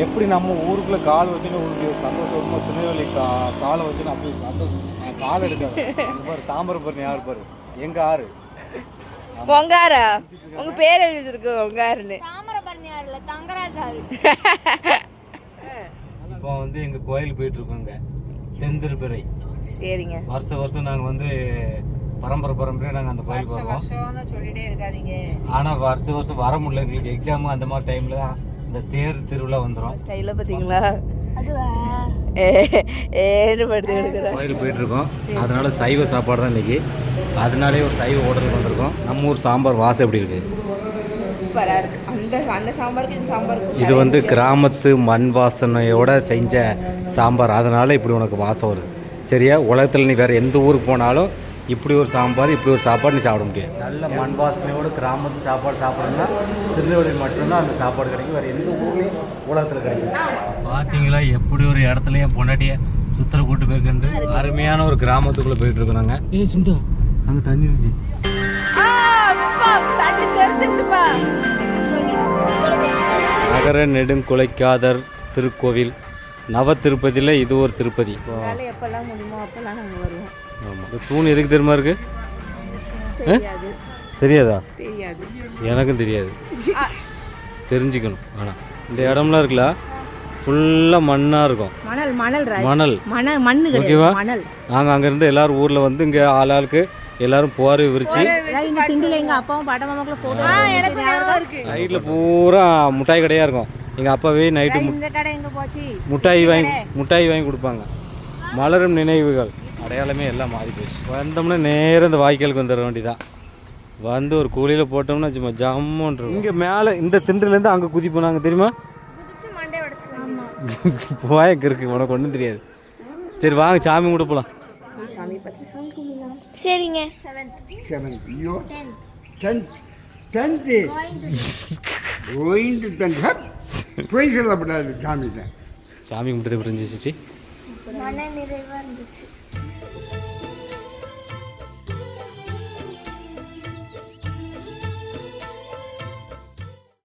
எப்படி நம்ம ஊருக்குள்ள கால் வச்சுன்னு ஊருக்கு சந்தோஷமா திருநெல்வேலி காலை வச்சுன்னு அப்படி சந்தோஷம் கால் எடுக்காது பாரு தாமிரபரணி யாரு பாரு எங்க ஆறு பொங்காரா உங்க பேர் எழுதிருக்கு பொங்காருன்னு தாமிரபரணி ஆறு இல்ல தங்கராஜ் ஆறு. இப்போ வந்து எங்க கோயில் போயிட்டு இருக்கோங்க தென்திருப்பறை. சரிங்க. வருஷம் நாங்க வந்து பரம்பரை நாங்க அந்த கோயிலுக்கு வருவோம். சொல்லிட்டே இருக்காதீங்க. ஆனா வருஷம் வர முடியல எங்களுக்கு எக்ஸாம் அந்த மாதிரி டைம்ல இந்த தேர் திருவிழா வந்துடும். ஸ்டைல பாத்தீங்களா அதுவா ஏன்னு படுத்து கிடக்குறேன். கோயில் போயிட்டு இருக்கோம். அதனால சைவ சாப்பாடு தான் இன்னைக்கு. அதனாலே ஒரு சைவ ஹோட்டலுக்கு வந்திருக்கோம். நம்ம ஊர் சாம்பார் வாசம் எப்படி இருக்கு? சூப்பரா இருக்கு. அந்த சாம்பாருக்கு இந்த சாம்பாருக்கு இது வந்து கிராமத்து மண் வாசனையோட செஞ்ச சாம்பார். அதனால இப்படி உனக்கு வாசம் வருது. சரியா? உலகத்தில் நீ வேற எந்த ஊருக்கு போனாலும் இப்படி ஒரு சாம்பார் இப்படி ஒரு சாப்பாடு நீ சாப்பிட முடியாது. நல்ல மண் வாசனையோட கிராமத்து சாப்பாடு சாப்பிட்றதுனா திருநெல்வேலி மட்டும்தான் அந்த சாப்பாடு கிடைக்கும். வேறு எந்த ஊர்லேயும் உலகத்தில் கிடைக்கும். பார்த்தீங்களா எப்படி ஒரு இடத்துல என் பொண்டாட்டிய சுத்தர கூட்டு போயிருக்கேன். அருமையான ஒரு கிராமத்துக்குள்ளே போயிட்டு இருக்கோம் நாங்கள். ஏய் சுந்தா அங்கே தண்ணி இருந்துச்சு. தண்ணி தெரிச்சிருச்சுப்பா. நகர நெடுங்குலைக்காதர் திருக்கோவில் நவ திருப்பதியில் இது ஒரு திருப்பதி. எப்பெல்லாம் முடியுமோ அப்பெல்லாம் நாங்கள் வருவோம். ஆமாம். இந்த தூண் எதுக்கு தெரியுமா இருக்கு? தெரியாது. தெரியாதா? தெரியாது. எனக்கும் தெரியாது. தெரிஞ்சுக்கணும். ஆனால் இந்த இடம்லாம் இருக்குல்ல ஃபுல்லாக மண்ணாக இருக்கும். மணல் மணல் மணல் மணல் மண்ணு ஓகேவா? மணல். நாங்கள் அங்கேருந்து எல்லாரும் ஊரில் வந்து இங்கே ஆளுக்கு எல்லாரும் போரை விரிச்சு இந்த திண்டில எங்க அப்பாவும் பாட்ட மாமாக்குள்ள போட்டோ சைடில் பூரா முட்டாய் கடையாக இருக்கும். எங்கள் அப்பாவே நைட்டு இந்த கடை எங்க போச்சு முட்டாய் வாங்கி கொடுப்பாங்க. மலரும் நினைவுகள் அடையாளமே எல்லாம் மாறி போச்சு. வந்தோம்னா நேரம் இந்த வாய்க்காலுக்கு வந்துட வேண்டியதான். வந்து ஒரு கூலியில் போட்டோம்னா சும்மா ஜம்முன்னு இங்கே மேலே இந்த திண்டுலேருந்து அங்கே குதி போனாங்க தெரியுமா? போய் இருக்கு உனக்கு ஒன்றும் தெரியாது. சரி வாங்க சாமி கூட போகலாம். சாமி பத்தி சாமி கும்பிடலாம். சரிங்க. 7th you 10th going to 10th போய் சொல்லப்படாது சாமி தான். சாமி கும்பிட்டு புரிஞ்சிச்சு. மன நிறைவா இருந்துச்சு.